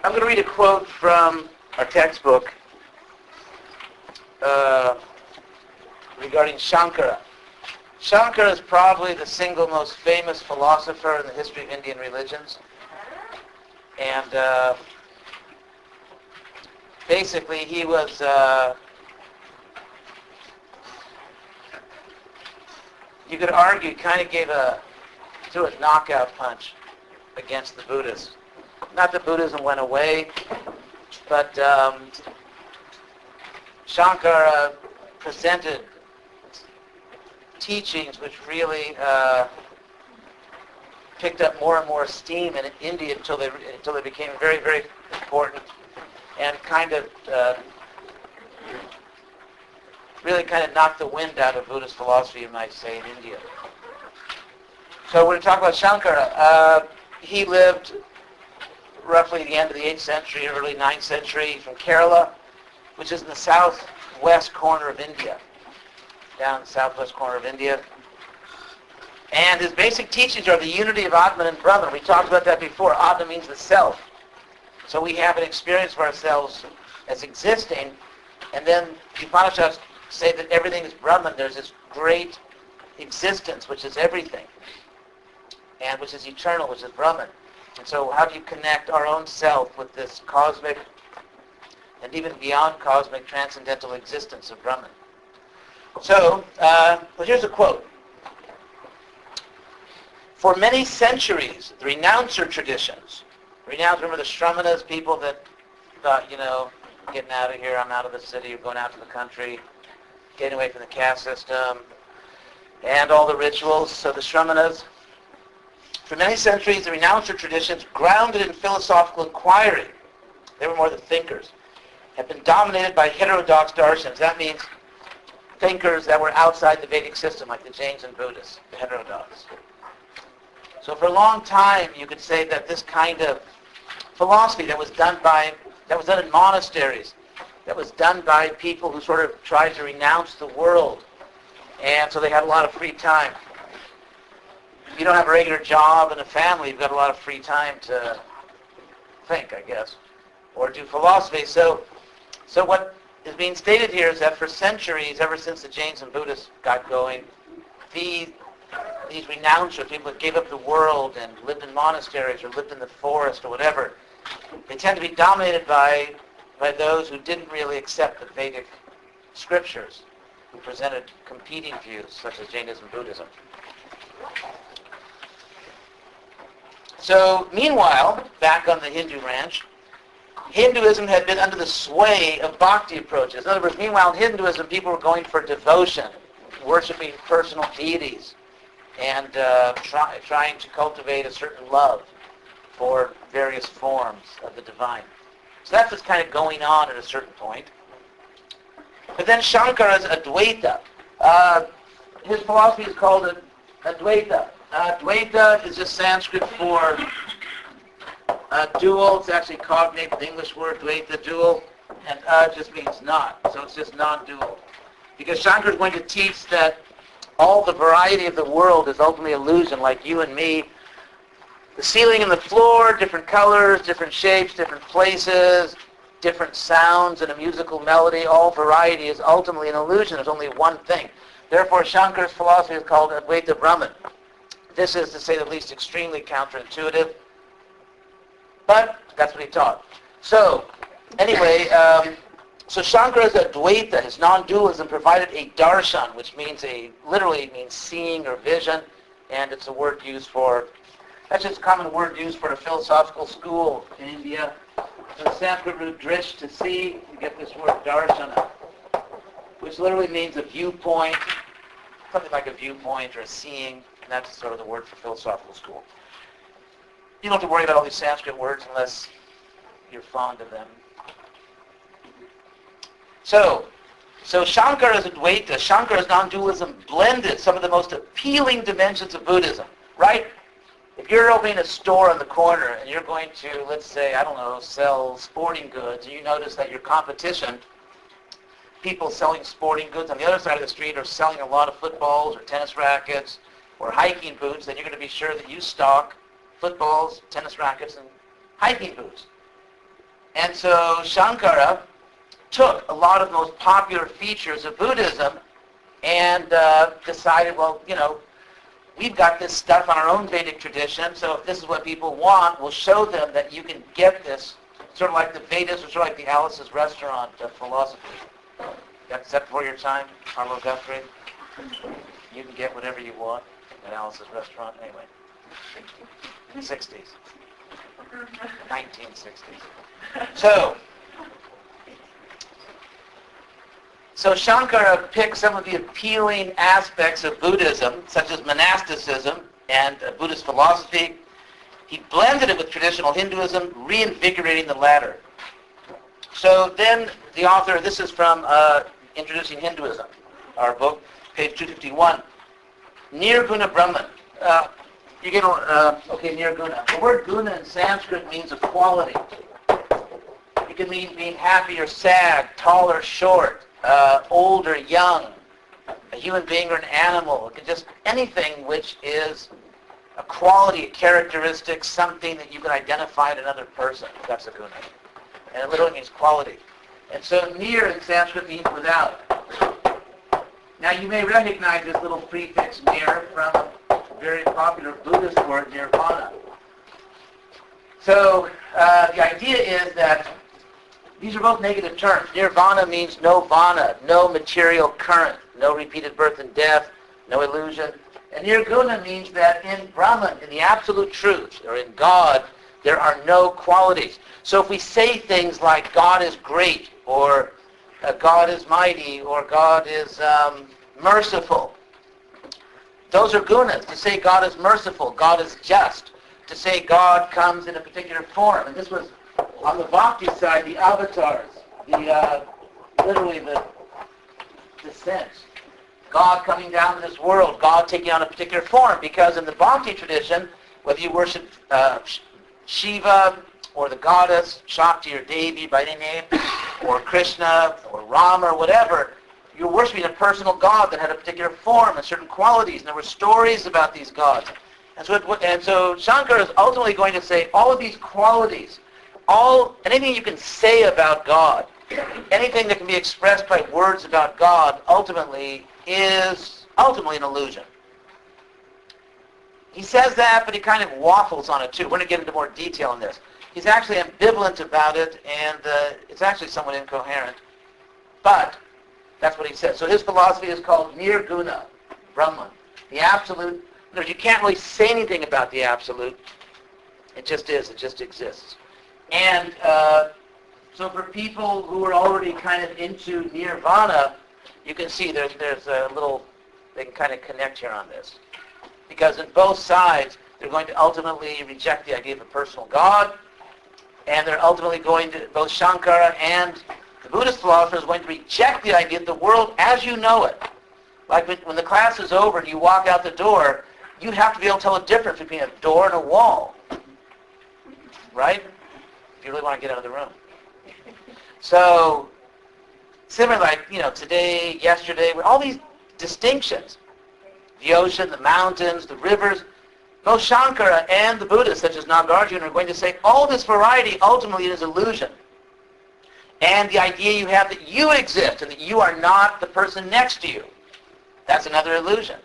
I'm going to read a quote from our textbook regarding Shankara. Shankara is probably the single most famous philosopher in the history of Indian religions. And basically he was you could argue kind of threw a knockout punch against the Buddhists. Not that Buddhism went away, but Shankara presented teachings which really picked up more and more steam in India until they became very, very important and really knocked the wind out of Buddhist philosophy, you might say, in India. So we're going to talk about Shankara. He lived roughly the end of the 8th century, early 9th century, from Kerala, which is in the southwest corner of India, down the southwest corner of India. And his basic teachings are the unity of Atman and Brahman. We talked about that before. Atman means the self. So we have an experience of ourselves as existing, and then the Upanishads say that everything is Brahman. There's this great existence, which is everything, and which is eternal, which is Brahman. And so how do you connect our own self with this cosmic and even beyond cosmic transcendental existence of Brahman? So, here's a quote. For many centuries, the renouncer traditions, remember the Shramanas, people that thought, getting out of here, I'm out of the city, or going out to the country, getting away from the caste system, and all the rituals. So the Shramanas, for many centuries, the renouncer traditions, grounded in philosophical inquiry, they were more the thinkers, have been dominated by heterodox darshans. That means thinkers that were outside the Vedic system, like the Jains and Buddhists, the heterodox. So for a long time, you could say that this kind of philosophy that was done in monasteries, that was done by people who sort of tried to renounce the world, and so they had a lot of free time. If you don't have a regular job and a family, you've got a lot of free time to think, I guess, or do philosophy. So what is being stated here is that for centuries, ever since the Jains and Buddhists got going, these renouncers, people that gave up the world and lived in monasteries or lived in the forest or whatever, they tend to be dominated by those who didn't really accept the Vedic scriptures, who presented competing views such as Jainism and Buddhism. So meanwhile, back on the Hindu ranch, Hinduism had been under the sway of bhakti approaches. In other words, meanwhile in Hinduism, people were going for devotion, worshiping personal deities, and trying to cultivate a certain love for various forms of the divine. So that's what's kind of going on at a certain point. But then Shankara's Advaita. His philosophy is called Advaita. Advaita is just Sanskrit for dual. It's actually cognate with the English word Dvaita, dual, and just means not. So it's just non-dual. Because Shankara is going to teach that all the variety of the world is ultimately illusion, like you and me. The ceiling and the floor, different colors, different shapes, different places, different sounds and a musical melody, all variety is ultimately an illusion. There's only one thing. Therefore, Shankara's philosophy is called Advaita Brahman. This is, to say the least, extremely counterintuitive, but that's what he taught. So, anyway, so Shankara's Advaita, his non-dualism, provided a darshan, which literally means seeing or vision, and it's a word used for, that's just a common word used for a philosophical school in India. From the Sanskrit root drish, to see, you get this word darshana, which literally means a viewpoint, something like a viewpoint or a seeing, and that's sort of the word for philosophical school. You don't have to worry about all these Sanskrit words unless you're fond of them. So Shankara's Advaita, Shankara's non-dualism blended some of the most appealing dimensions of Buddhism, right? If you're opening a store on the corner and you're going to, let's say, sell sporting goods, and you notice that your competition, people selling sporting goods on the other side of the street, are selling a lot of footballs or tennis rackets or hiking boots, then you're going to be sure that you stock footballs, tennis rackets, and hiking boots. And so Shankara took a lot of the most popular features of Buddhism and decided, well, we've got this stuff on our own Vedic tradition, so if this is what people want, we'll show them that you can get this, sort of like the Vedas, or sort of like the Alice's Restaurant philosophy. Is that before your time, Arlo Guthrie? You can get whatever you want at Alice's Restaurant. Anyway, 60s. 1960s. So Shankara picked some of the appealing aspects of Buddhism, such as monasticism and Buddhist philosophy. He blended it with traditional Hinduism, reinvigorating the latter. So then the author, this is from Introducing Hinduism, our book, page 251. Nirguna Brahman. Nirguna. The word guna in Sanskrit means a quality. It can mean being happy or sad, tall or short, old or young, a human being or an animal. It can just anything which is a quality, a characteristic, something that you can identify in another person. That's a guna. And it literally means quality. And so nir in Sanskrit means without. Now you may recognize this little prefix nir from a very popular Buddhist word, nirvana. So the idea is that these are both negative terms. Nirvana means no vana, no material current, no repeated birth and death, no illusion. And nirguna means that in Brahman, in the absolute truth, or in God, there are no qualities. So if we say things like God is great, or God is mighty, or God is merciful, those are gunas. To say God is merciful, God is just. To say God comes in a particular form. And this was, on the bhakti side, the avatars, literally the sense. God coming down to this world, God taking on a particular form. Because in the bhakti tradition, whether you worship Shiva, or the goddess, Shakti or Devi by any name, or Krishna, or Rama, or whatever, you're worshiping a personal God that had a particular form and certain qualities, and there were stories about these gods. And so Shankara is ultimately going to say all of these qualities, anything you can say about God, anything that can be expressed by words about God, ultimately is an illusion. He says that, but he kind of waffles on it too. We're going to get into more detail on this. He's actually ambivalent about it, and it's actually somewhat incoherent. But that's what he says. So his philosophy is called Nirguna, Brahman. The absolute. You can't really say anything about the absolute. It just is. It just exists. And so for people who are already kind of into nirvana, you can see there's a little, they can kind of connect here on this. Because in both sides, they're going to ultimately reject the idea of a personal God, and they're ultimately going to, both Shankara and the Buddhist philosophers are going to reject the idea of the world as you know it. Like when the class is over and you walk out the door, you have to be able to tell the difference between a door and a wall. Right? If you really want to get out of the room. So, similarly, like, today, yesterday, all these distinctions, the ocean, the mountains, the rivers, both Shankara and the Buddhists, such as Nagarjuna, are going to say all this variety ultimately is illusion. And the idea you have that you exist and that you are not the person next to you, that's another illusion.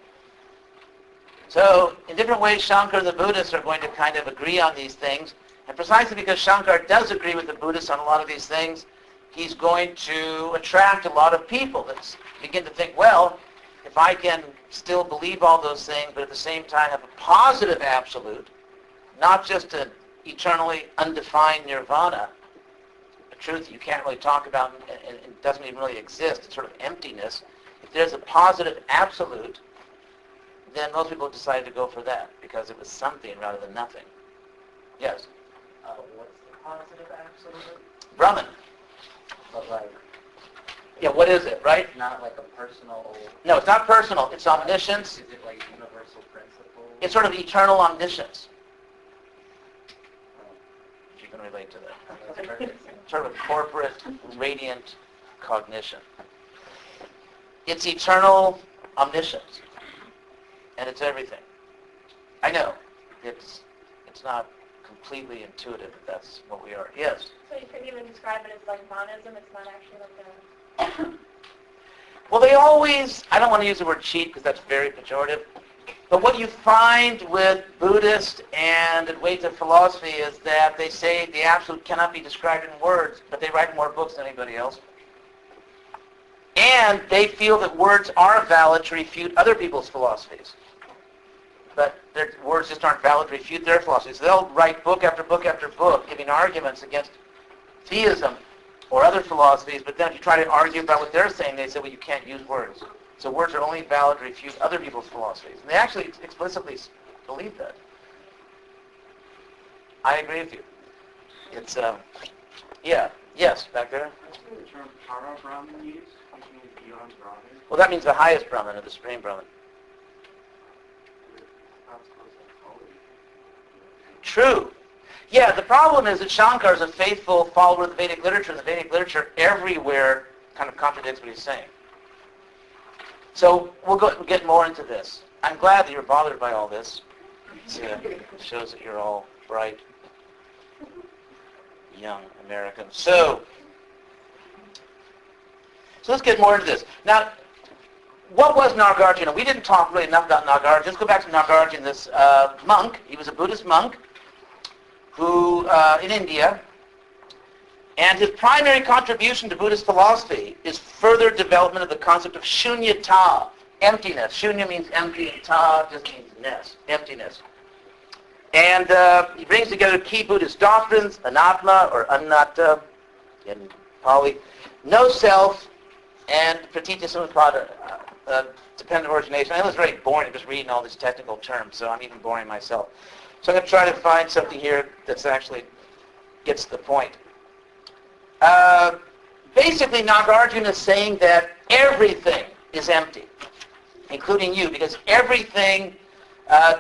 So, in different ways, Shankara and the Buddhists are going to kind of agree on these things. And precisely because Shankara does agree with the Buddhists on a lot of these things, he's going to attract a lot of people that begin to think, well, if I can still believe all those things, but at the same time have a positive absolute, not just an eternally undefined nirvana, a truth you can't really talk about and it doesn't even really exist, it's sort of emptiness. If there's a positive absolute, then most people have decided to go for that because it was something rather than nothing. Yes? What's the positive absolute? Brahman. But Yeah, what is it, right? not like a personal... No, it's not personal. It's omniscience. Is it like universal principle? It's sort of eternal omniscience. If you can relate to that. That's perfect. Sort of a corporate, radiant cognition. It's eternal omniscience. And it's everything. I know. It's not completely intuitive that that's what we are. Yes? So you could even describe it as like monism. It's not actually like a... Well, they always, I don't want to use the word cheat because that's very pejorative, but what you find with Buddhist and Advaita philosophy is that they say the absolute cannot be described in words, but they write more books than anybody else. And they feel that words are valid to refute other people's philosophies. But their words just aren't valid to refute their philosophies. They'll write book after book after book giving arguments against theism or other philosophies, but then if you try to argue about what they're saying, they say, well, you can't use words. So words are only valid to refute other people's philosophies. And they actually explicitly believe that. I agree with you. It's, yes, back there. What's the term para Brahman used, which means beyond Brahman? Well, that means the highest Brahman or the supreme Brahman. True. Yeah, the problem is that Shankar is a faithful follower of the Vedic literature, and the Vedic literature everywhere kind of contradicts what he's saying. So we'll get more into this. I'm glad that you're bothered by all this. It shows that you're all bright, young Americans. So let's get more into this. Now, what was Nagarjuna? We didn't talk really enough about Nagarjuna. Let's go back to Nagarjuna, this monk. He was a Buddhist monk who, in India, and his primary contribution to Buddhist philosophy is further development of the concept of shunyata, emptiness. Shunya means empty, and ta just means ness, emptiness. And he brings together key Buddhist doctrines, anatma or anatta in Pali, no self, and pratitya samutpada, dependent origination. I know it's very boring just reading all these technical terms, so I'm even boring myself. So I'm going to try to find something here that actually gets to the point. Basically, Nagarjuna is saying that everything is empty, including you, because everything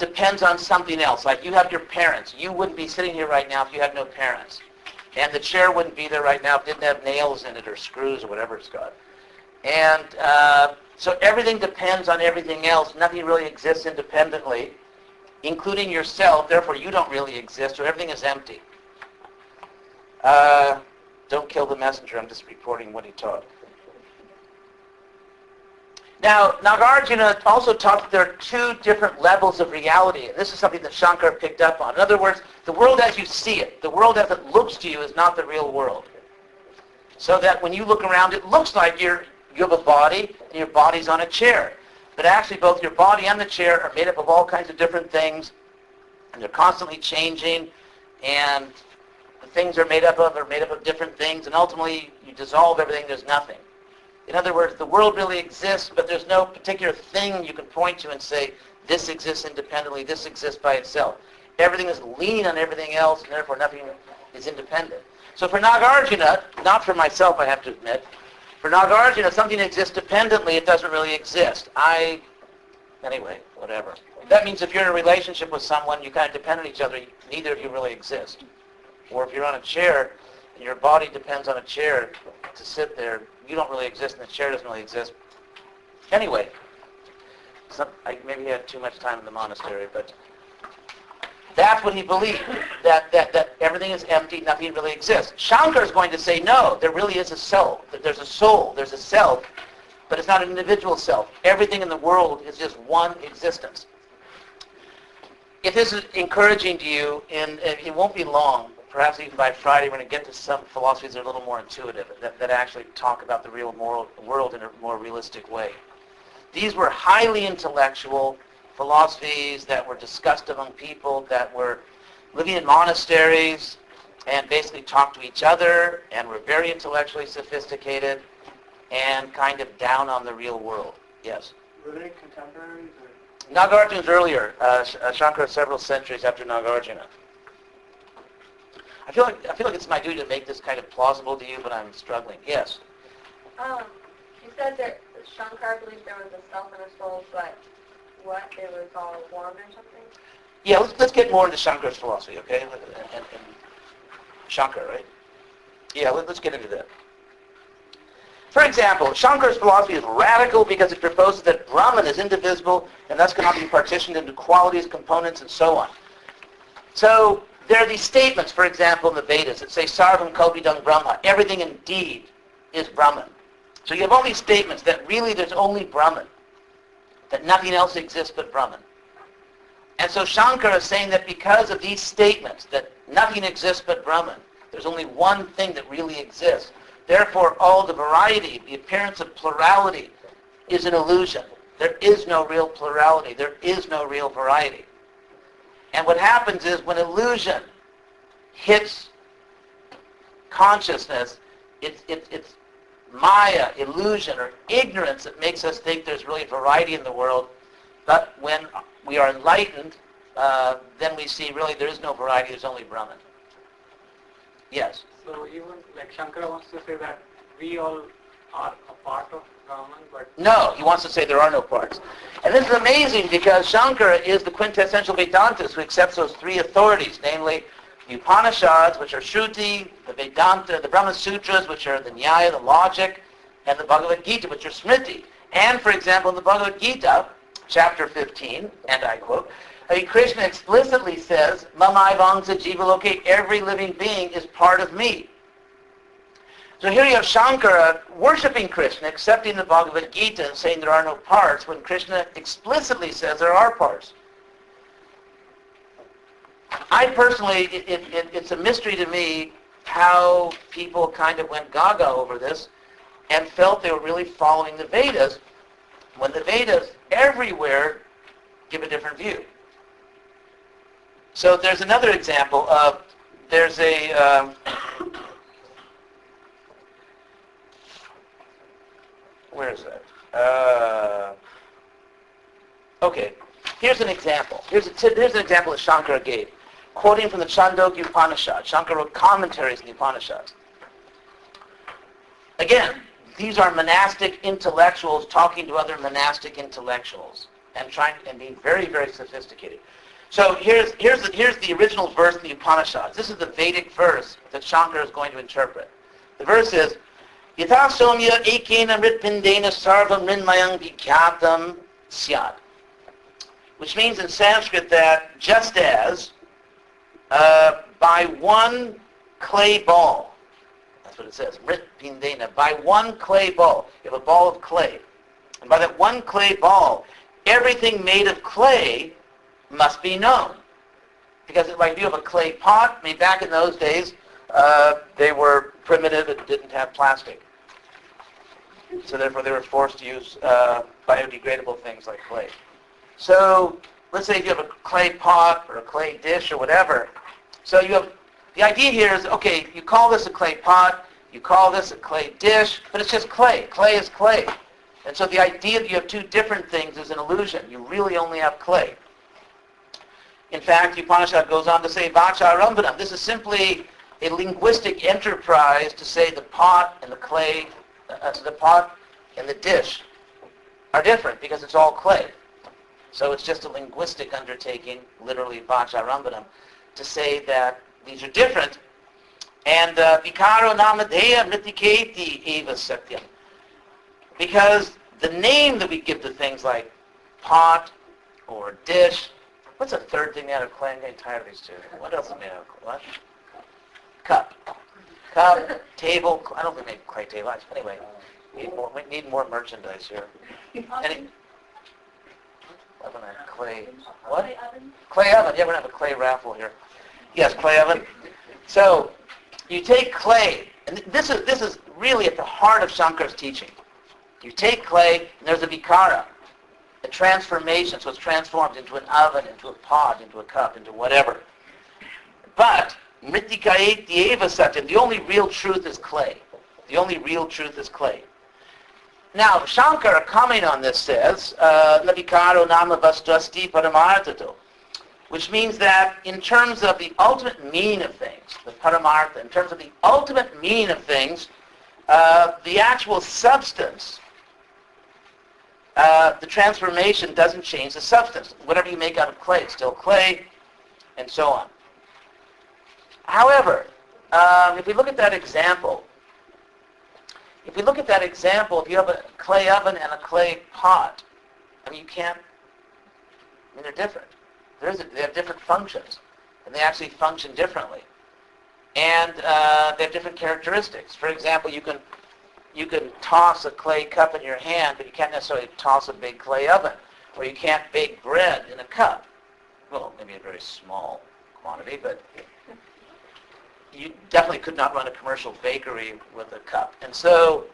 depends on something else. Like you have your parents. You wouldn't be sitting here right now if you had no parents. And the chair wouldn't be there right now if it didn't have nails in it or screws or whatever it's got. And so everything depends on everything else. Nothing really exists independently, including yourself. Therefore, you don't really exist, so everything is empty. Don't kill the messenger. I'm just reporting what he taught. Now, Nagarjuna also taught that there are two different levels of reality. And this is something that Shankar picked up on. In other words, the world as you see it, the world as it looks to you is not the real world. So that when you look around, it looks like you have a body and your body's on a chair. But actually, both your body and the chair are made up of all kinds of different things, and they're constantly changing, and the things are made up of different things, and ultimately you dissolve everything, there's nothing. In other words, the world really exists, but there's no particular thing you can point to and say, this exists independently, this exists by itself. Everything is leaning on everything else, and therefore nothing is independent. So for Nagarjuna, not for myself I have to admit, for Nagarjuna, something exists dependently, it doesn't really exist. Anyway, whatever. That means if you're in a relationship with someone, you kind of depend on each other, neither of you really exist. Or if you're on a chair, and your body depends on a chair to sit there, you don't really exist, and the chair doesn't really exist. Anyway, maybe he had too much time in the monastery, but that's what he believed, that everything is empty, nothing really exists. Shankar is going to say, no, there really is a soul, that there's a soul, there's a self, but it's not an individual self. Everything in the world is just one existence. If this is encouraging to you, and it won't be long, perhaps even by Friday, we're going to get to some philosophies that are a little more intuitive, that actually talk about the real world in a more realistic way. These were highly intellectual philosophies that were discussed among people that were living in monasteries and basically talked to each other and were very intellectually sophisticated and kind of down on the real world. Yes? Were they contemporaries? Nagarjuna's earlier. Shankara several centuries after Nagarjuna. I feel like it's my duty to make this kind of plausible to you, but I'm struggling. Yes? You said that Shankar believed there was a self and a soul, but what, it was all one or something? Yeah, let's get more into Shankar's philosophy, okay? And Shankar, right? Yeah, let's get into that. For example, Shankar's philosophy is radical because it proposes that Brahman is indivisible and thus cannot be partitioned into qualities, components, and so on. So there are these statements, for example, in the Vedas that say, Sarvam Kalpidam Brahma, everything indeed is Brahman. So you have all these statements that really there's only Brahman, that nothing else exists but Brahman. And so Shankara is saying that because of these statements, that nothing exists but Brahman, there's only one thing that really exists. Therefore, all the variety, the appearance of plurality, is an illusion. There is no real plurality. There is no real variety. And what happens is when illusion hits consciousness, it's maya, illusion, or ignorance that makes us think there's really variety in the world. But when we are enlightened, then we see really there is no variety, there's only Brahman. Yes? So even like Shankara wants to say that we all are a part of Brahman, but... No, he wants to say there are no parts. And this is amazing because Shankara is the quintessential Vedantist who accepts those three authorities, namely the Upanishads, which are Shruti, the Vedanta, the Brahma-sutras, which are the Nyaya, the logic, and the Bhagavad Gita, which are Smriti. And, for example, in the Bhagavad Gita, chapter 15, and I quote, Krishna explicitly says, Mamai Vangsa Jiva Loke, every living being is part of me. So here you have Shankara worshipping Krishna, accepting the Bhagavad Gita and saying there are no parts, when Krishna explicitly says there are parts. I personally, it's a mystery to me how people kind of went gaga over this and felt they were really following the Vedas, when the Vedas everywhere give a different view. So there's another example of, there's a, where is that? Okay, here's an example. Here's an example that Shankara gave, quoting from the Chandogya Upanishad. Shankara wrote commentaries in the Upanishads. Again, these are monastic intellectuals talking to other monastic intellectuals and being very, very sophisticated. So here's the original verse in the Upanishads. This is the Vedic verse that Shankara is going to interpret. The verse is, Yatha somya ekena mritpindena sarvam rinmayang vikyatam syad. Which means in Sanskrit that just as by one clay ball, that's what it says, mritpindena, by one clay ball, you have a ball of clay, and by that one clay ball, everything made of clay must be known. Because like if you have a clay pot, I mean back in those days, they were primitive and didn't have plastic. So therefore they were forced to use biodegradable things like clay. So let's say if you have a clay pot or a clay dish or whatever. So you have, the idea here is, okay, you call this a clay pot, you call this a clay dish, but it's just clay. Clay is clay. And so the idea that you have two different things is an illusion. You really only have clay. In fact, the Upanishad goes on to say, Vacha Rambanam. This is simply a linguistic enterprise to say the pot and the clay, the pot and the dish are different because it's all clay. So it's just a linguistic undertaking, literally Vacha Rambanam, to say that these are different. And Vikaro Namadeya Mritiketi Eva Satyam. Because the name that we give to things like pot or dish, what's a third thing made out of clay? I'm getting tired of these two. What else is made out of clay? What? Cup. Cup, table. I don't think we make clay tables. Anyway, we need more merchandise here. Clay. What? Clay oven. Yeah, we're going to have a clay raffle here. Yes, clay oven. So you take clay, and this is really at the heart of Shankara's teaching. You take clay, and there's a vikara, a transformation, so it's transformed into an oven, into a pot, into a cup, into whatever. But mritikaet dieva satyam, the only real truth is clay. The only real truth is clay. Now, Shankara, commenting on this, says, Navikaro nama vastrasti paramartato, which means that in terms of the ultimate meaning of things, the paramartha, in terms of the ultimate meaning of things, the actual substance, the transformation doesn't change the substance. Whatever you make out of clay, it's still clay, and so on. However, if we look at that example, if you have a clay oven and a clay pot, I mean, you can't, I mean, they're different. They have different functions. and they actually function differently. And they have different characteristics. For example, you can toss a clay cup in your hand, but you can't necessarily toss a big clay oven. Or you can't bake bread in a cup. Well, maybe a very small quantity, but you definitely could not run a commercial bakery with a cup. And so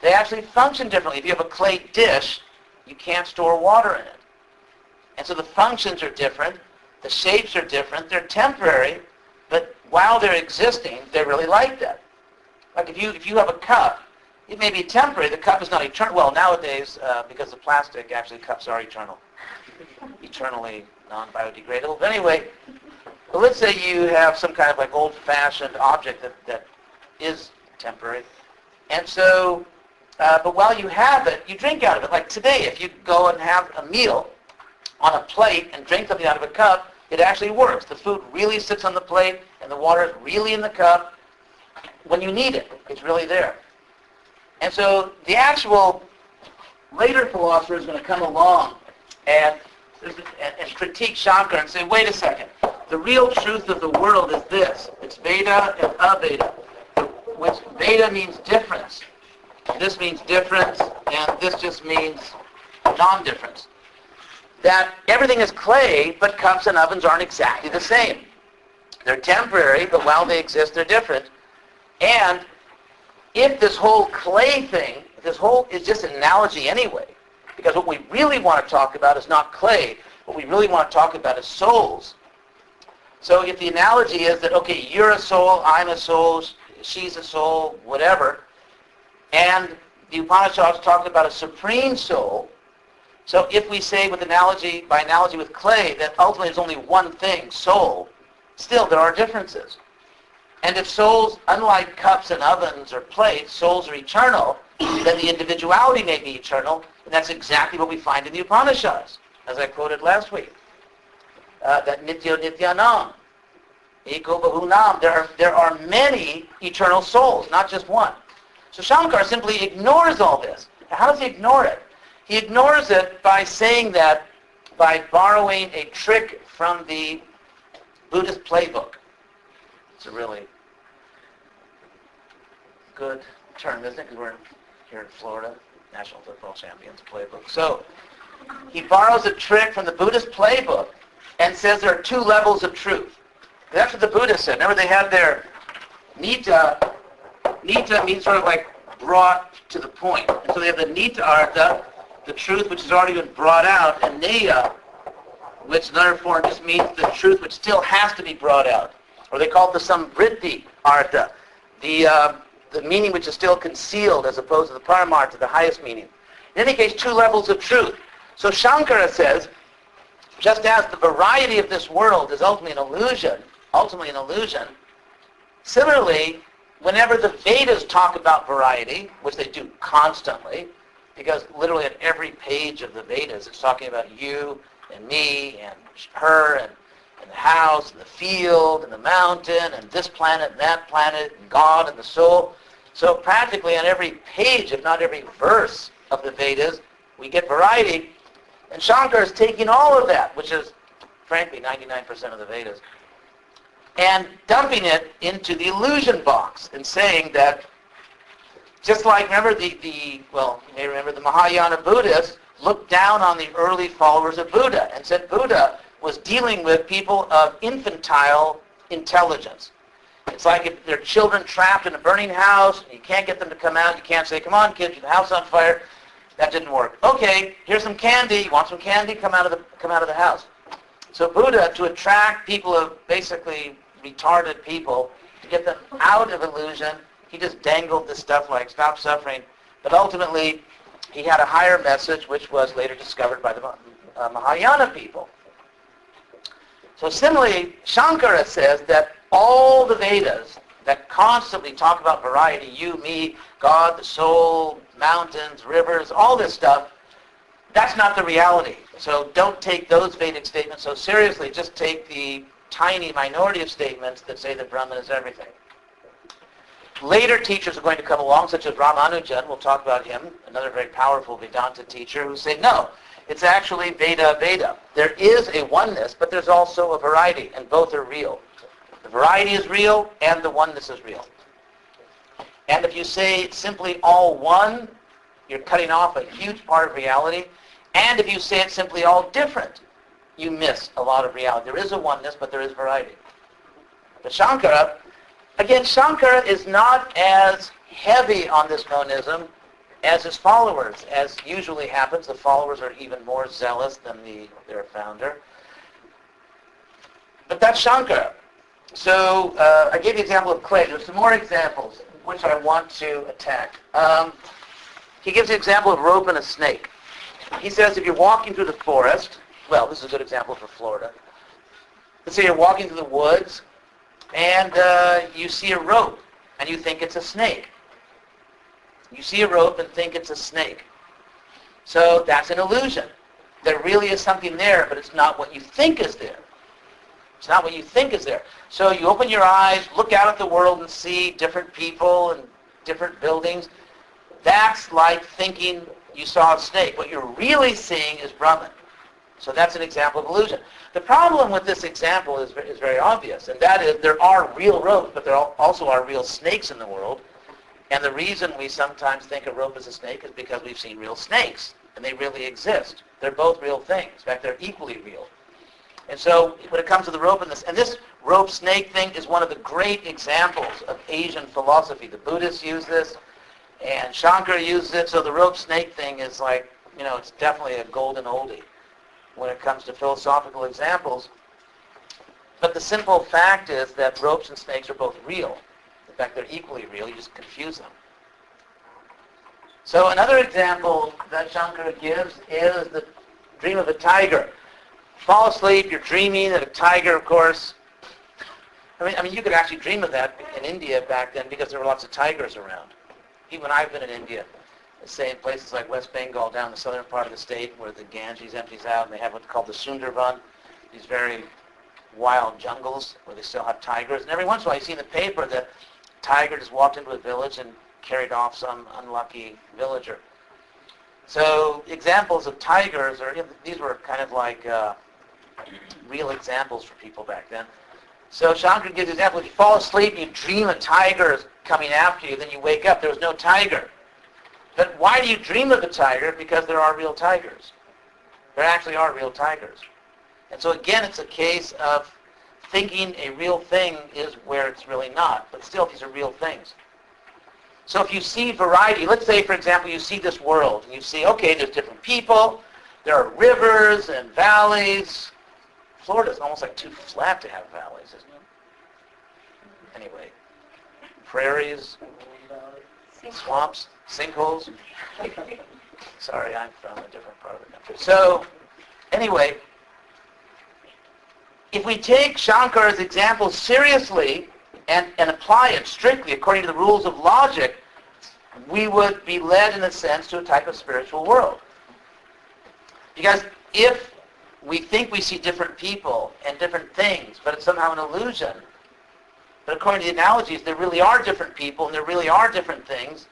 they actually function differently. If you have a clay dish, you can't store water in it. And so the functions are different, the shapes are different, they're temporary, but while they're existing, they're really like that. Like if you have a cup, it may be temporary, the cup is not eternal. Well, nowadays, because of plastic, actually cups are eternal. Eternally non-biodegradable. But anyway, well, let's say you have some kind of like old-fashioned object that is temporary. And so, but while you have it, you drink out of it. Like today, if you go and have a meal on a plate and drink something out of a cup, it actually works. The food really sits on the plate and the water is really in the cup. When you need it, it's really there. And so the actual later philosopher is going to come along and critique Shankara and say, wait a second, the real truth of the world is this. It's Veda and Aveda, which Veda means difference. This means difference, and this just means non-difference. That everything is clay, but cups and ovens aren't exactly the same. They're temporary, but while they exist, they're different. And if this whole clay thing, this whole is just an analogy anyway, because what we really want to talk about is not clay. What we really want to talk about is souls. So if the analogy is that, okay, you're a soul, I'm a soul, she's a soul, whatever, and the Upanishads talk about a supreme soul, so if we say with analogy, by analogy with clay, that ultimately there's only one thing, soul, still there are differences. And if souls, unlike cups and ovens or plates, souls are eternal, then the individuality may be eternal, and that's exactly what we find in the Upanishads, as I quoted last week. That nityo nityanam, eko bahunam, there are many eternal souls, not just one. So Shankar simply ignores all this. How does he ignore it? He ignores it by saying that, by borrowing a trick from the Buddhist playbook. It's a really good term, isn't it? Because we're here in Florida, National Football Champions playbook. So he borrows a trick from the Buddhist playbook and says there are two levels of truth. That's what the Buddha said. Remember, they had their nita. Nita means sort of like brought to the point. And so they have the nita artha, the truth which has already been brought out, and neya, which in another form just means the truth which still has to be brought out. Or they call it the samvritti artha, the meaning which is still concealed as opposed to the paramartha, the highest meaning. In any case, two levels of truth. So Shankara says, just as the variety of this world is ultimately an illusion, similarly, whenever the Vedas talk about variety, which they do constantly, because literally at every page of the Vedas it's talking about you and me and her and the house and the field and the mountain and this planet and that planet and God and the soul. So practically on every page, if not every verse of the Vedas, we get variety. And Shankara is taking all of that, which is frankly 99% of the Vedas, and dumping it into the illusion box and saying that, just like, remember well, you may remember the Mahayana Buddhists looked down on the early followers of Buddha and said Buddha was dealing with people of infantile intelligence. It's like if there are children trapped in a burning house, and you can't get them to come out, you can't say, come on kids, the house on fire. That didn't work. Okay, here's some candy. You want some candy? Come out of the house. So Buddha, to attract people of basically retarded people, to get them out of illusion, he just dangled this stuff like stop suffering. But ultimately, he had a higher message, which was later discovered by the Mahayana people. So similarly, Shankara says that all the Vedas that constantly talk about variety, you, me, God, the soul, mountains, rivers, all this stuff, that's not the reality. So don't take those Vedic statements so seriously. Just take the tiny minority of statements that say that Brahman is everything. Later teachers are going to come along, such as Ramanuja, and we'll talk about him, another very powerful Vedanta teacher, who say, no, it's actually Veda. There is a oneness, but there's also a variety, and both are real. The variety is real, and the oneness is real. And if you say it's simply all one, you're cutting off a huge part of reality. And if you say it's simply all different, you miss a lot of reality. There is a oneness, but there is variety. But Shankara, again, Shankara is not as heavy on this monism as his followers. As usually happens, the followers are even more zealous than their founder. But that's Shankara. So I gave you the example of clay. There's some more examples which I want to attack. He gives the example of rope and a snake. He says if you're walking through the forest, well, this is a good example for Florida. Let's say you're walking through the woods, and you see a rope, and you think it's a snake. You see a rope and think it's a snake. So that's an illusion. There really is something there, but it's not what you think is there. It's not what you think is there. So you open your eyes, look out at the world and see different people and different buildings. That's like thinking you saw a snake. What you're really seeing is Brahman. So that's an example of illusion. The problem with this example is very obvious, and that is there are real ropes, but there also are real snakes in the world. And the reason we sometimes think a rope is a snake is because we've seen real snakes, and they really exist. They're both real things. In fact, they're equally real. And so when it comes to the rope and this rope-snake thing is one of the great examples of Asian philosophy. The Buddhists use this, and Shankara uses it, so the rope-snake thing is like, it's definitely a golden oldie when it comes to philosophical examples. But the simple fact is that ropes and snakes are both real. In fact, they're equally real. You just confuse them. So another example that Shankara gives is the dream of a tiger. Fall asleep, you're dreaming of a tiger, of course. I mean, you could actually dream of that in India back then because there were lots of tigers around. Even when I've been in India, say in places like West Bengal, down the southern part of the state where the Ganges empties out, and they have what's called the Sundarban, these very wild jungles where they still have tigers. And every once in a while you see in the paper that a tiger just walked into a village and carried off some unlucky villager. So examples of tigers these were kind of like real examples for people back then. So Shankara gives the example, if you fall asleep and you dream a tiger is coming after you, then you wake up, there was no tiger. But why do you dream of a tiger? Because there are real tigers. There actually are real tigers. And so again, it's a case of thinking a real thing is where it's really not. But still, these are real things. So if you see variety, let's say, for example, you see this world, and you see, okay, there's different people, there are rivers and valleys. Florida's almost like too flat to have valleys, isn't it? Anyway, prairies, swamps, sinkholes. Sorry, I'm from a different part of the country. So, anyway, if we take Shankara's example seriously and apply it strictly according to the rules of logic, we would be led, in a sense, to a type of spiritual world. Because if we think we see different people and different things, but it's somehow an illusion, but according to the analogies, there really are different people and there really are different things,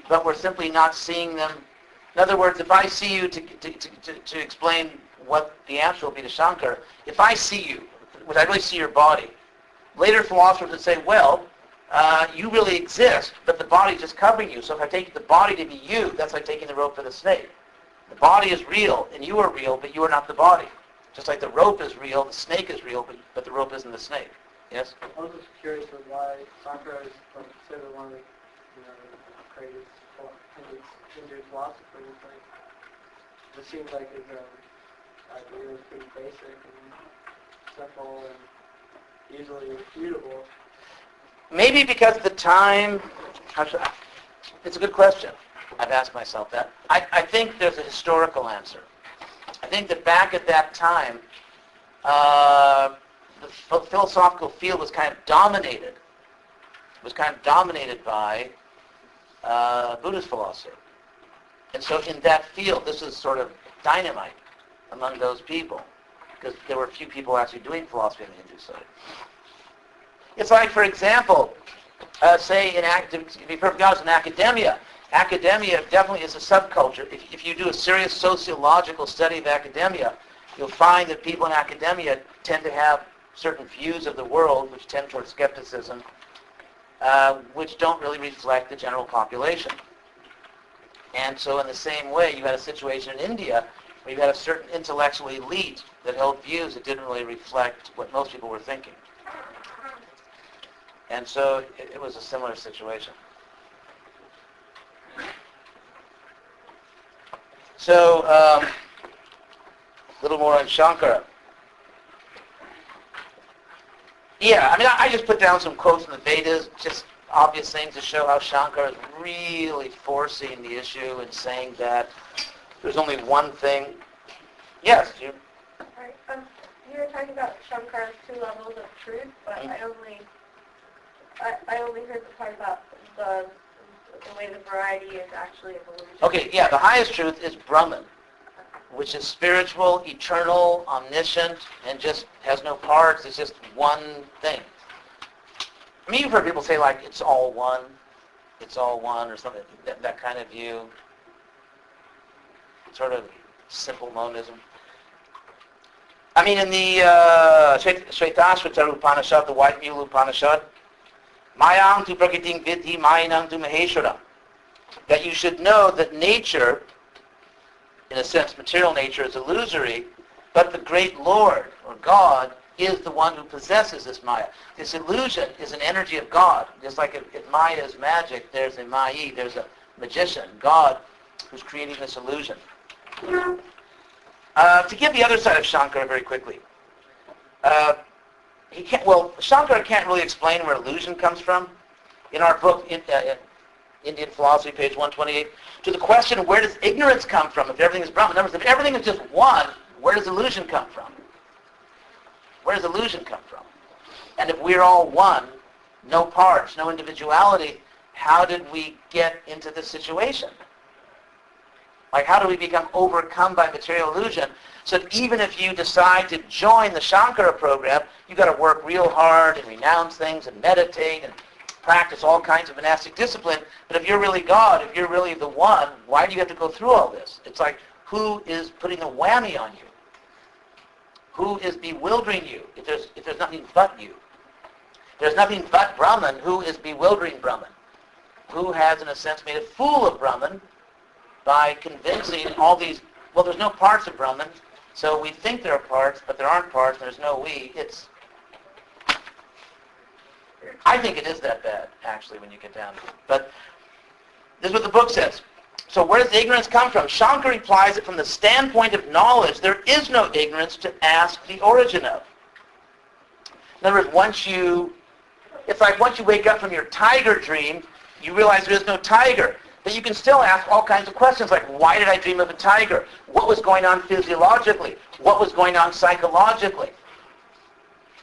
but we're simply not seeing them. In other words, if I see you, to explain what the answer will be to Shankara, if I see you, would I really see your body? Later philosophers would say, well, you really exist, but the body's just covering you. So if I take the body to be you, that's like taking the rope for the snake. The body is real, and you are real, but you are not the body. Just like the rope is real, the snake is real, but the rope isn't the snake. Yes? I was just curious of why Shankara is considered one of the greatest Hindu philosophers. It seems like his idea is pretty basic and simple and easily refutable. Maybe because at the time, it's a good question. I've asked myself that. I think there's a historical answer. I think that back at that time, the philosophical field was kind of dominated. It was kind of dominated by Buddhist philosophy. And so in that field, this is sort of dynamite among those people, because there were a few people actually doing philosophy on the Hindu side. It's like, for example, say to be perfectly honest, in academia. Academia definitely is a subculture. If you do a serious sociological study of academia, you'll find that people in academia tend to have certain views of the world which tend towards skepticism, which don't really reflect the general population. And so in the same way, you had a situation in India where you had a certain intellectual elite that held views that didn't really reflect what most people were thinking. And so it was a similar situation. So, a little more on Shankara. Yeah, I mean, I just put down some quotes from the Vedas, just obvious things to show how Shankara is really forcing the issue and saying that there's only one thing. Yes, you. Right. You were talking about Shankara's 2 levels of truth, but I only heard the part about the way the variety is actually an illusion. Okay, yeah, the highest truth is Brahman, which is spiritual, eternal, omniscient, and just has no parts. It's just one thing. I mean, you've heard people say, like, it's all one, or something, that kind of view. Sort of simple monism. I mean, in the Shvetashvatara Upanishad, the White Mule Upanishad, Mayang tu prakriting vidhi mayinang tu maheswaram, that you should know that nature, in a sense, material nature is illusory, but the great Lord, or God, is the one who possesses this Maya. This illusion is an energy of God. Just like if Maya is magic, there's a Mayi, there's a magician, God, who's creating this illusion. To give the other side of Shankara very quickly, Shankara can't really explain where illusion comes from. In our book, Indian Philosophy, page 128, to the question, where does ignorance come from if everything is Brahman? In other words, if everything is just one, where does illusion come from? Where does illusion come from? And if we're all one, no parts, no individuality, how did we get into this situation? Like, how do we become overcome by material illusion? So that even if you decide to join the Shankara program, you've got to work real hard and renounce things and meditate and practice all kinds of monastic discipline. But if you're really God, if you're really the one, why do you have to go through all this? It's like, who is putting a whammy on you? Who is bewildering you if there's nothing but you? There's nothing but Brahman. Who is bewildering Brahman? Who has, in a sense, made a fool of Brahman by convincing all these, well, there's no parts of Brahman, so we think there are parts, but there aren't parts, and there's no we. I think it is that bad, actually, when you get down to it. But this is what the book says. So where does the ignorance come from? Shankara replies that from the standpoint of knowledge, there is no ignorance to ask the origin of. In other words, it's like once you wake up from your tiger dream, you realize there is no tiger. But you can still ask all kinds of questions like, why did I dream of a tiger? What was going on physiologically? What was going on psychologically?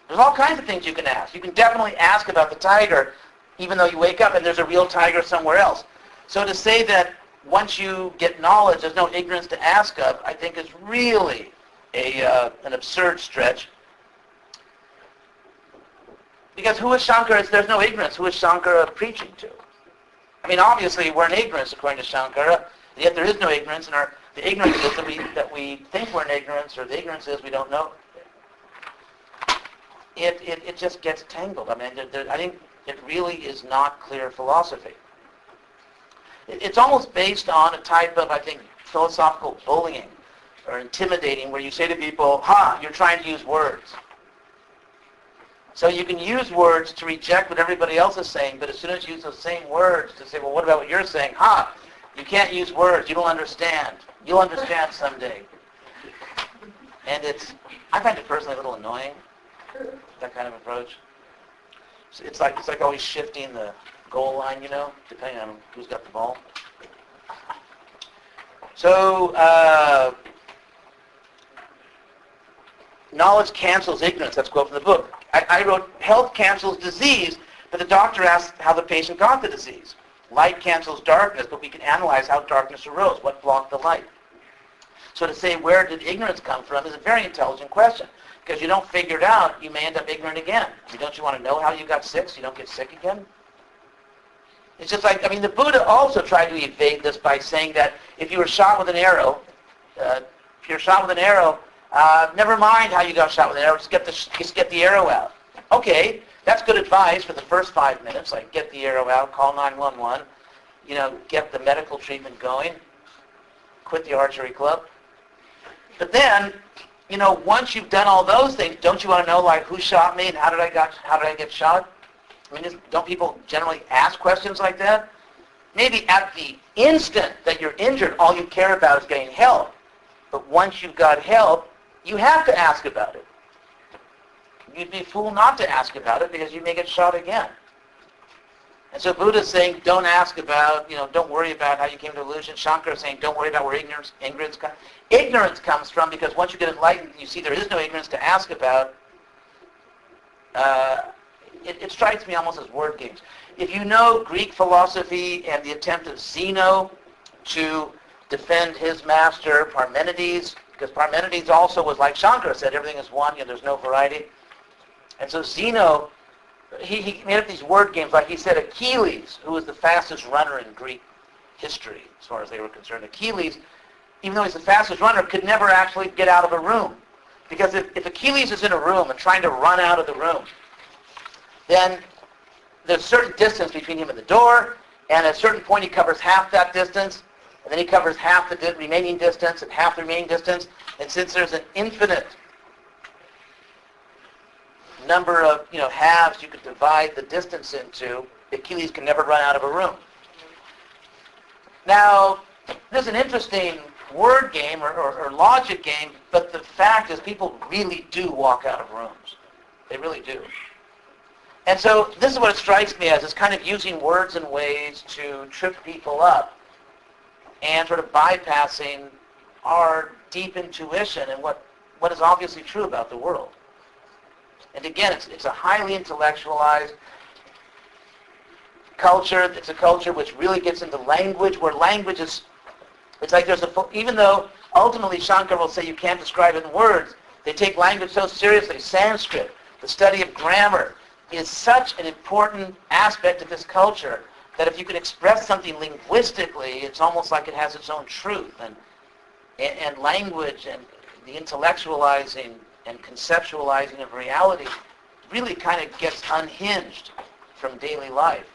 There's all kinds of things you can ask. You can definitely ask about the tiger, even though you wake up and there's a real tiger somewhere else. So to say that once you get knowledge, there's no ignorance to ask of, I think is really an absurd stretch. Because who is Shankara? There's no ignorance. Who is Shankara preaching to? I mean, obviously, we're in ignorance according to Shankara, yet there is no ignorance, and the ignorance is that we think we're in ignorance, or the ignorance is we don't know. It just gets tangled. I mean, I think it really is not clear philosophy. It's almost based on a type of, I think, philosophical bullying or intimidating, where you say to people, you're trying to use words. So you can use words to reject what everybody else is saying, but as soon as you use those same words to say, well, what about what you're saying? You can't use words. You don't understand. You'll understand someday. And I find it personally a little annoying, that kind of approach. It's like always shifting the goal line, depending on who's got the ball. So, knowledge cancels ignorance. That's a quote from the book. I wrote, health cancels disease, but the doctor asked how the patient got the disease. Light cancels darkness, but we can analyze how darkness arose, what blocked the light. So to say where did ignorance come from is a very intelligent question. Because you don't figure it out, you may end up ignorant again. Don't you want to know how you got sick so you don't get sick again? It's just like, I mean, the Buddha also tried to evade this by saying that if you were shot with an arrow, never mind how you got shot with an arrow, just get the arrow out. Okay, that's good advice for the first 5 minutes, like get the arrow out, call 911, get the medical treatment going, quit the archery club. But then, once you've done all those things, don't you want to know, like, who shot me and how did I get shot? I mean, don't people generally ask questions like that? Maybe at the instant that you're injured, all you care about is getting help. But once you've got help, you have to ask about it. You'd be a fool not to ask about it because you may get shot again. And so Buddha's saying, don't ask about, don't worry about how you came to illusion. Shankara is saying, don't worry about where ignorance comes. Ignorance comes from because once you get enlightened and you see there is no ignorance to ask about, it strikes me almost as word games. If you know Greek philosophy and the attempt of Zeno to defend his master Parmenides, because Parmenides also was like Shankara said, everything is one, there's no variety. And so Zeno, he made up these word games, like he said Achilles, who was the fastest runner in Greek history, as far as they were concerned. Achilles, even though he's the fastest runner, could never actually get out of a room. Because if Achilles is in a room and trying to run out of the room, then there's a certain distance between him and the door, and at a certain point he covers half that distance, and then he covers half the remaining distance and half the remaining distance. And since there's an infinite number of halves you could divide the distance into, Achilles can never run out of a room. Now, there's an interesting word game or logic game, but the fact is people really do walk out of rooms. They really do. And so this is what it strikes me as, is kind of using words in ways to trip people up and sort of bypassing our deep intuition and what is obviously true about the world. And again, it's a highly intellectualized culture. It's a culture which really gets into language, where language is, it's like even though ultimately Shankara will say you can't describe it in words, they take language so seriously. Sanskrit, the study of grammar, is such an important aspect of this culture that if you can express something linguistically, it's almost like it has its own truth. And language and the intellectualizing and conceptualizing of reality really kind of gets unhinged from daily life.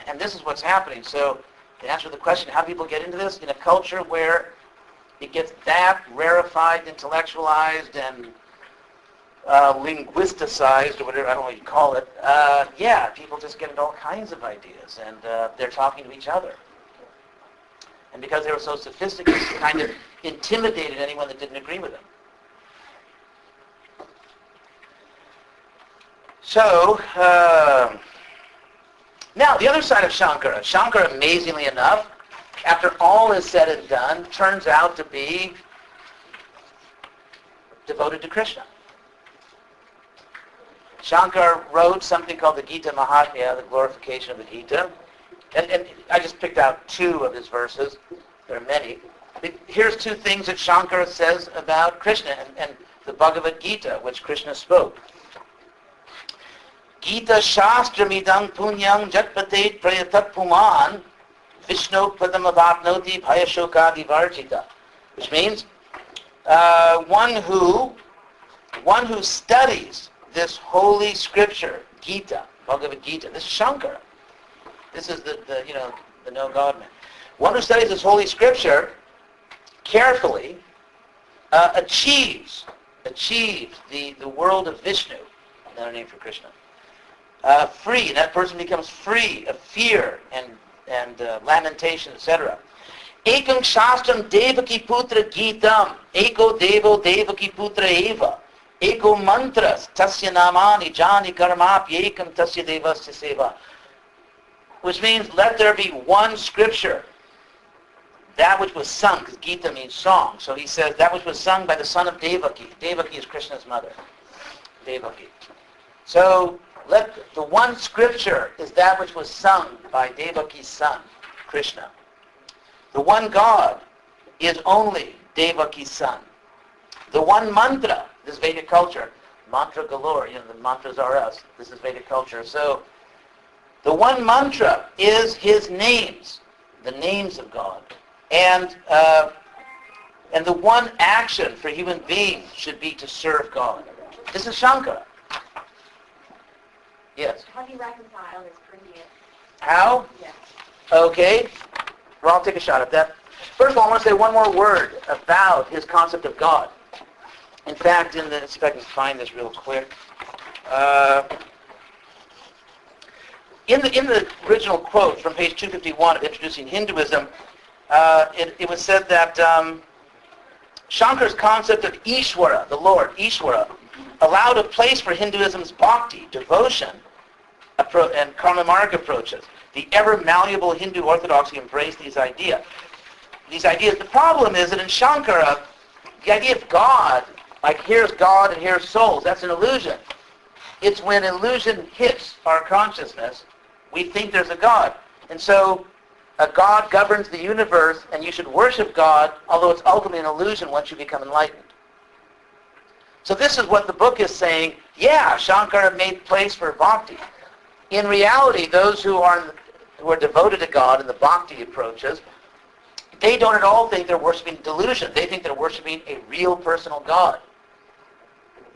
And this is what's happening. So to answer the question, how do people get into this? In a culture where it gets that rarefied, intellectualized, and linguisticized, or whatever, I don't know what you call it, people just get into all kinds of ideas, and they're talking to each other. And because they were so sophisticated, it kind of intimidated anyone that didn't agree with them. So, now the other side of Shankara. Shankara, amazingly enough, after all is said and done, turns out to be devoted to Krishna. Shankara wrote something called the Gita Mahatmya, the glorification of the Gita. And I just picked out 2 of his verses. There are many. Here's 2 things that Shankara says about Krishna and the Bhagavad Gita, which Krishna spoke. Gita shastramidang punyang jatpatet prayatat puman vishnu padamavatnoti bhayashokadi varjita. Which means one who studies this holy scripture, Gita, Bhagavad Gita. This is Shankara. This is the no God man. One who studies this holy scripture carefully achieves the world of Vishnu, another name for Krishna. Free, and that person becomes free of fear and lamentation, etc. Ekam shastram devaki putra gitam, eko devo devaki putra eva. Eko mantras tasya namani jani karmapyekam tasya devasya seva. Which means, let there be one scripture, that which was sung, because Gita means song. So he says, that which was sung by the son of Devaki. Devaki is Krishna's mother. Devaki. So, the one scripture is that which was sung by Devaki's son, Krishna. The one God is only Devaki's son. The one mantra, this is Vedic culture, mantra galore, the mantras are us. This is Vedic culture. So The one mantra is his names, the names of God. And the one action for human beings should be to serve God. This is Shankara. Yes. How do you reconcile his previous? How? Yes. Okay. Well, I'll take a shot at that. First of all, I want to say one more word about his concept of God. In fact, let's see if I can find this real quick. In the original quote from page 251 of Introducing Hinduism, it was said that Shankara's concept of Ishvara, the Lord, Ishvara, allowed a place for Hinduism's bhakti, devotion, and karma marg approaches. The ever-malleable Hindu orthodoxy embraced these ideas. The problem is that in Shankara, the idea of God, like here's God and here's souls, that's an illusion. It's when illusion hits our consciousness, we think there's a God. And so a God governs the universe, and you should worship God, although it's ultimately an illusion once you become enlightened. So this is what the book is saying. Yeah, Shankara made place for bhakti. In reality, those who are devoted to God in the bhakti approaches, they don't at all think they're worshiping delusion. They think they're worshiping a real personal God.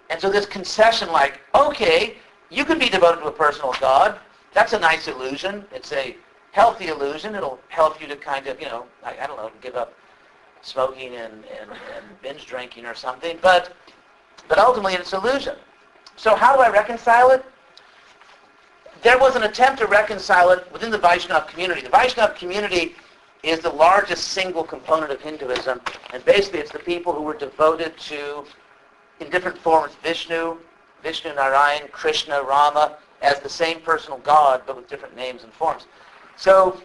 And so this concession like, okay, you can be devoted to a personal God. That's a nice illusion. It's a healthy illusion. It'll help you to kind of, I don't know, give up smoking and binge drinking or something. But ultimately it's an illusion. So how do I reconcile it? There was an attempt to reconcile it within the Vaishnava community. The Vaishnava community is the largest single component of Hinduism, and basically it's the people who were devoted to, in different forms, Vishnu, Narayan, Krishna, Rama, as the same personal God, but with different names and forms. So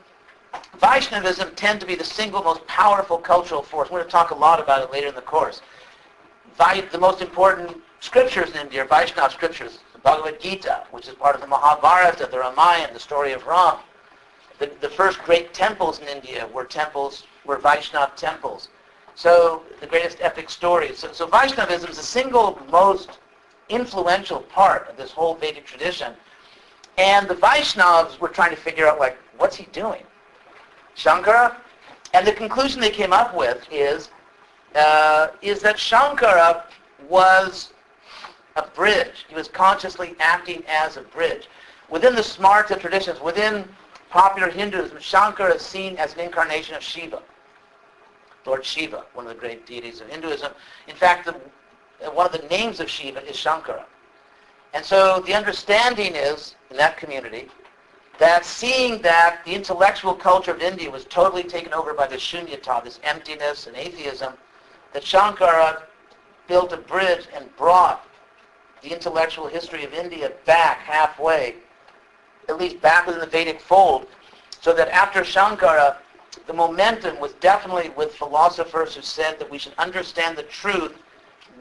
Vaishnavism tend to be the single most powerful cultural force. We're going to talk a lot about it later in the course. The most important scriptures in India are Vaishnava scriptures. The Bhagavad Gita, which is part of the Mahabharata, the Ramayana, the story of Ram. The first great temples in India were Vaishnava temples. So the greatest epic stories. So Vaishnavism is the single most influential part of this whole Vedic tradition. And the Vaishnavas were trying to figure out, what's he doing? Shankara? And the conclusion they came up with is that Shankara was a bridge. He was consciously acting as a bridge. Within the Smarta traditions, within popular Hinduism, Shankara is seen as an incarnation of Shiva, Lord Shiva, one of the great deities of Hinduism. In fact, one of the names of Shiva is Shankara. And so the understanding is, in that community, that seeing that the intellectual culture of India was totally taken over by the shunyata, this emptiness and atheism, that Shankara built a bridge and brought the intellectual history of India back halfway, at least back within the Vedic fold, so that after Shankara, the momentum was definitely with philosophers who said that we should understand the truth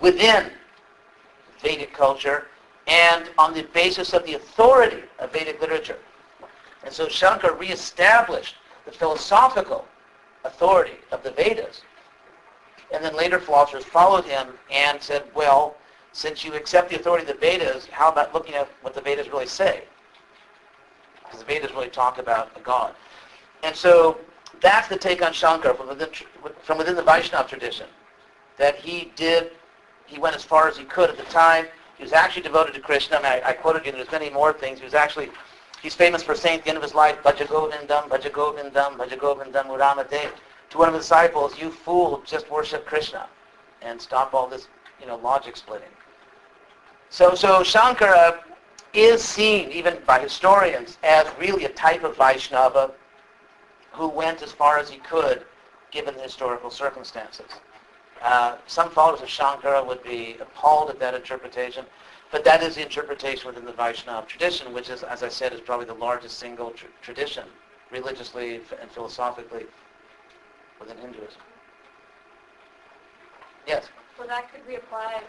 within Vedic culture and on the basis of the authority of Vedic literature. And so Shankara reestablished the philosophical authority of the Vedas. And then later philosophers followed him and said, well, since you accept the authority of the Vedas, how about looking at what the Vedas really say? Because the Vedas really talk about a God. And so that's the take on Shankara from within the Vaishnava tradition, that he went as far as he could at the time. He was actually devoted to Krishna. I quoted you, and there's many more things. He's famous for saying at the end of his life, Bhaja Govindam, Bhaja Govindam, Bhaja Govindam Uramade. To one of his disciples, you fool, just worship Krishna and stop all this, logic splitting. So Shankara is seen, even by historians, as really a type of Vaishnava who went as far as he could, given the historical circumstances. Some followers of Shankara would be appalled at that interpretation, but that is the interpretation within the Vaishnava tradition, which is, as I said, is probably the largest single tradition, religiously and philosophically, within Hinduism. Yes? Well, that could be applied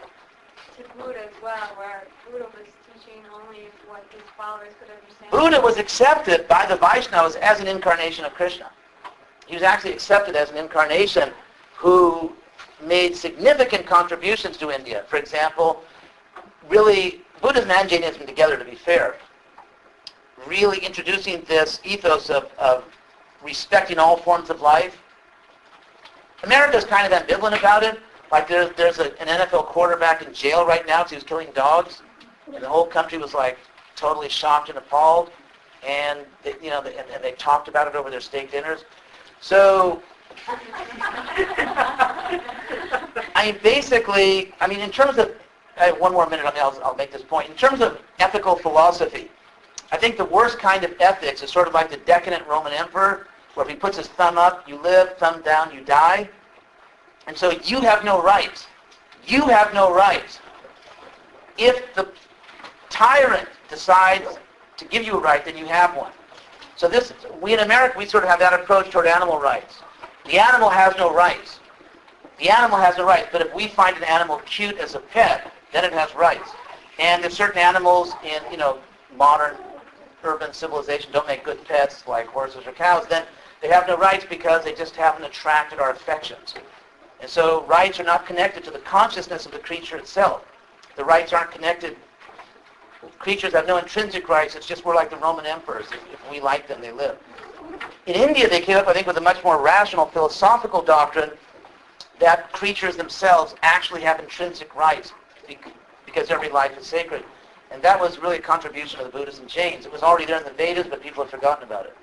to Buddha as well, where Buddha was teaching only what his followers could understand. Buddha was accepted by the Vaishnavas as an incarnation of Krishna. He was actually accepted as an incarnation who made significant contributions to India. For example, really, Buddhism and Jainism together, to be fair, really introducing this ethos of respecting all forms of life. America's kind of ambivalent about it. Like there's an NFL quarterback in jail right now because he was killing dogs, and the whole country was like totally shocked and appalled, and they talked about it over their steak dinners. So, basically, in terms of, I have one more minute, I'll make this point. In terms of ethical philosophy, I think the worst kind of ethics is sort of like the decadent Roman emperor, where if he puts his thumb up, you live, thumb down, you die. And so you have no rights. You have no rights. If the tyrant decides to give you a right, then you have one. So we in America, we sort of have that approach toward animal rights. The animal has no rights. The animal has no rights. But if we find an animal cute as a pet, then it has rights. And if certain animals in, modern urban civilization don't make good pets, like horses or cows, then they have no rights because they just haven't attracted our affections. And so rights are not connected to the consciousness of the creature itself. The rights aren't connected. Creatures have no intrinsic rights. It's just we're like the Roman emperors. If we like them, they live. In India, they came up, I think, with a much more rational philosophical doctrine that creatures themselves actually have intrinsic rights because every life is sacred. And that was really a contribution of the Buddhists and Jains. It was already there in the Vedas, but people have forgotten about it.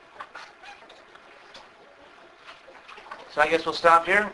So I guess we'll stop here.